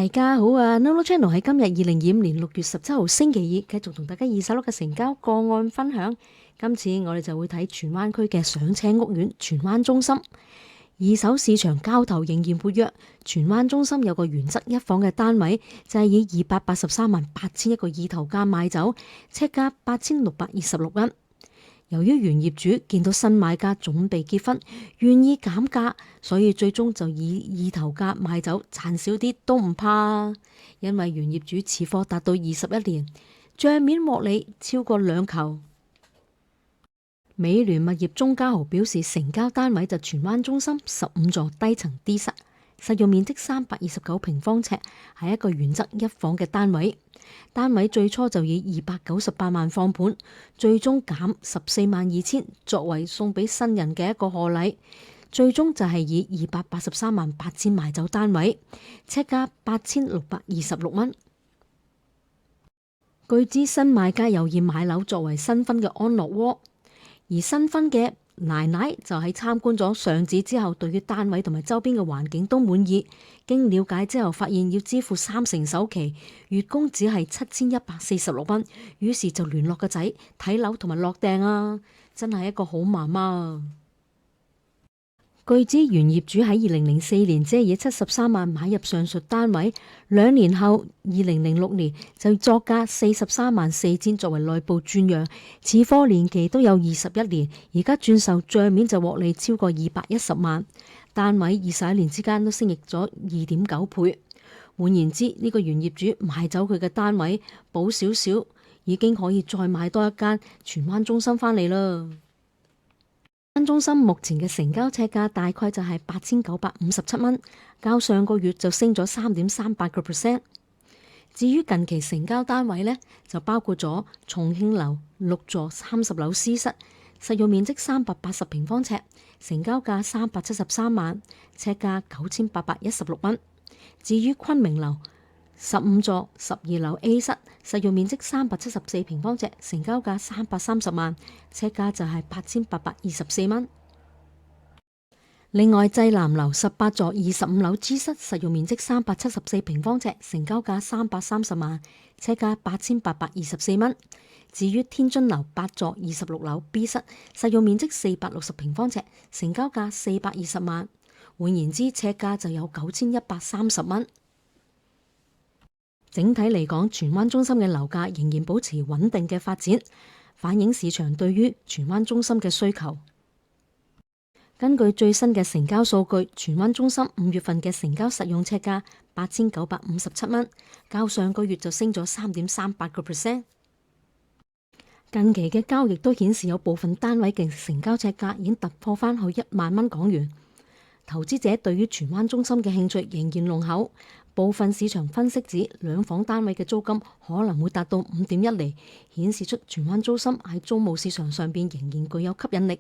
大家好啊！Nolo Channel 喺今日2025年6月17號星期二，繼續同大家二手樓嘅成交個案分享。今次我哋就會睇荃灣區嘅上車屋苑荃灣中心。二手市場交投仍然活躍，荃灣中心有個原則一房嘅單位，就係以283.8千一個意頭價賣走，尺價8626蚊。由於原業主見到新買家準備結婚，願意減價，所以最終就以意頭價賣走，賺少啲都唔怕。因為原業主持貨達到21年，賬面獲利超過2球。美聯物業鍾家豪表示，成交單位就荃灣中心15座低層 D 室，實用面積329平方尺，係一個原則一房嘅單位。單位最初就以298萬放盤，最終減142000作為送俾新人嘅一個賀禮，最終就係以283.8千賣走單位，尺價8626蚊。據知新買家又以買樓作為新婚嘅安樂窩，而新婚嘅奶奶就喺參觀咗上址之後，對於單位同埋周邊嘅環境都滿意。經了解之後，發現要支付30%首期，月供只係7146蚊，於是就聯絡個仔睇樓同埋落訂啊！真係一個好媽媽。據知原業主喺2004年只係以73萬買入上述單位，2年後2006年就作價434000作為內部轉讓，持貨年期都有21年，而家轉售賬面就獲利超過210萬，單位21年之間都升值咗2.9倍。換言之，呢個原業主賣走佢嘅單位，補少少，已經可以再買多一間荃灣中心返嚟啦。荃灣中心目前嘅成交尺價大概就係8957蚊，較上個月就升咗3.38%。至於近期成交單位呢，就包括咗重慶樓6座30樓 C 室，實用面積380平方尺，成交價373萬，尺價9816蚊。至於昆明樓15座12樓 A 室，實用面積374平方尺，成交價330萬，尺價就係8824蚊。另外，濟南樓18座25樓 G 室，實用面積374平方尺，成交價330萬，尺價8824蚊。至於天津樓8座26樓 B 室，實用面積460平方尺，成交價420萬。換言之，尺價就有9130蚊。整體嚟講，荃灣中心嘅樓價仍然保持穩定嘅發展，反映市場對於荃灣中心嘅需求。根據最新嘅成交數據，荃灣中心5月份嘅成交實用尺價8957蚊，較上個月就升咗3.38%。近期嘅交易都顯示有部分單位嘅成交尺價已經突破返去1萬蚊港元。投資者對於荃灣中心嘅興趣仍然濃厚，部分市場分析指兩房單位嘅租金可能會達到5.1厘，顯示出荃灣中心喺租務市場上邊仍然具有吸引力。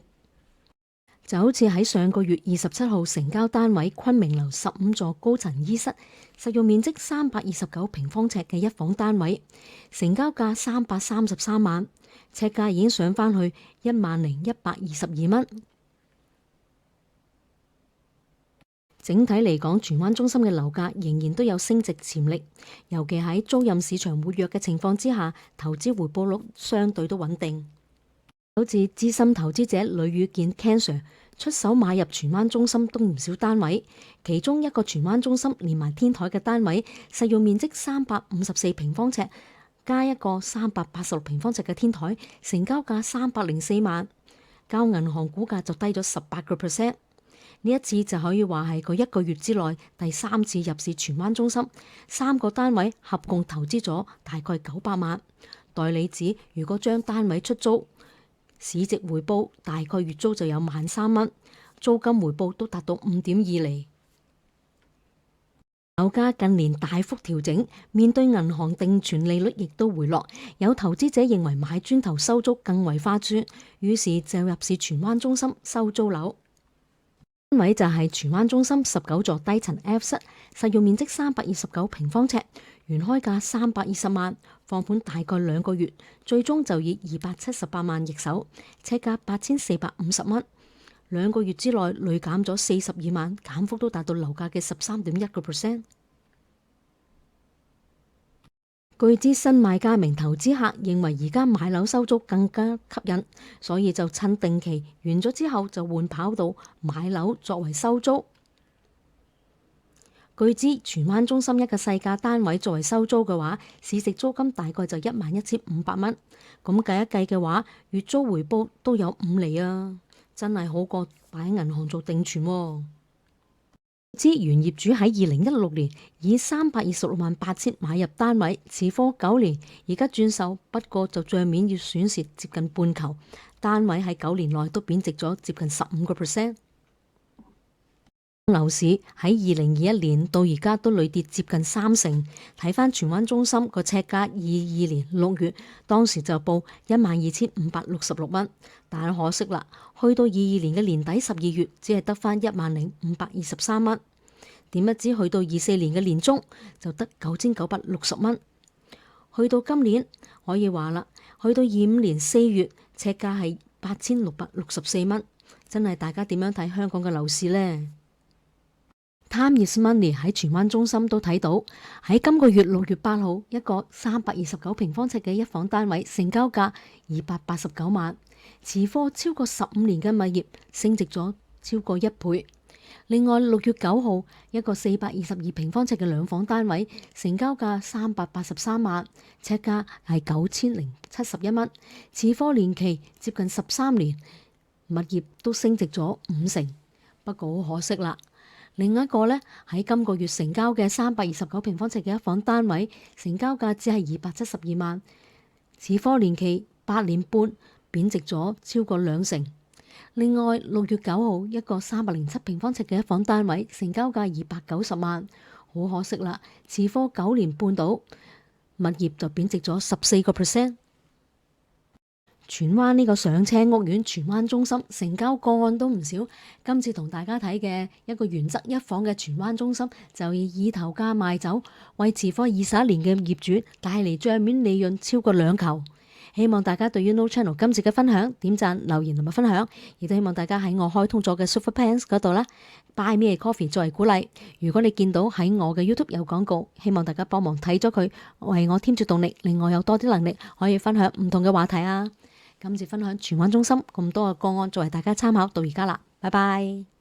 就好似喺上個月27號成交單位昆明樓15座高層 E 室，實用面積329平方尺嘅一房單位，成交價333萬，尺價已經上返去10122蚊。整體嚟講，荃灣中心嘅樓價仍然都有升值潛力，尤其喺租賃市場活躍嘅情況之下，投資回報率相對都穩定。好似資深投資者呂宇健 Ken Sir 出手買入荃灣中心都唔少單位，其中一個荃灣中心連埋天台嘅單位，實用面積354平方尺，加一個386平方尺嘅天台，成交價304萬，較銀行估價就低咗18%。呢一次就可以話係佢1個月之內第3次入市荃灣中心，3個單位合共投資咗大概900萬。代理指如果將單位出租，市值回報大概月租就有13000蚊，租金回報都達到5.2厘。樓價近年大幅調整，面對銀行定存利率亦都回落，有投資者認為買磚頭收租更為划算，於是就入市荃灣中心收租樓。單位就係荃灣中心19座低層 F 室，實用面積329平方尺，原開價320萬，放盤大概2個月，最終就以278萬易手，尺價8450蚊。2個月之內累減咗42萬，減幅都達到樓價嘅13.1%。據知新買家名投資客認為而家買樓收租更加吸引，所以就趁定期完咗之後就換跑道買樓作為收租。據知荃灣中心一個細價單位作為收租嘅話，市值租金大概就11,500蚊，咁計一計嘅話，月租回報都有5厘啊，真係好過擺喺銀行做定存喎。知原業主喺2016年以326.8千買入單位，持貨9年，而家轉售，不過就帳面要損蝕接近半球，單位喺9年內都貶值咗接近15%。樓市喺2021年到而家都累跌接近30%。睇返荃灣中心個尺價，22年6月當時就報12,566蚊，但可惜啦，去到22年嘅年底12月，只係得返10,523蚊。點不知去到24年嘅年中就得9,960蚊。去到今年可以話啦，去到25年4月尺價係8,664蚊，真係大家點樣睇香港嘅樓市呢？Time is Money 喺荃灣中心都睇到，喺今個月6月8號，一個329平方尺嘅一房單位成交價289萬，持貨超過15年嘅物業升值咗超過1倍。另外6月9號，一個422平方尺嘅兩房單位成交價383萬，尺價係9,071蚊，持貨年期接近13年，物業都升值咗50%。不過好可惜啦。另一個呢，喺今個月成交嘅329平方尺嘅一房單位，成交價只係272萬，持貨年期8年半，貶值咗超過2成。另外6月9號，一個307平方尺嘅一房單位，成交價290萬，好可惜啦，持貨9年半到，物業就貶值咗14%。荃灣呢個上車屋苑荃灣中心成交個案都唔少，今次同大家睇嘅一個原則一房嘅荃灣中心就以意頭價賣走，為持貨21年嘅業主帶嚟帳面利潤超過2球。希望大家對於 No Channel 今次嘅分享點讚、留言同埋分享，亦都希望大家喺我開通咗嘅 Super Pants 嗰度啦，Buy Me a Coffee 作為鼓勵。如果你見到喺我嘅 YouTube 有廣告，希望大家幫忙睇咗佢，為我添住動力，令我有多啲能力可以分享唔同嘅話題啊！今次分享荃灣中心咁多嘅個案，作為大家參考到而家啦，拜拜。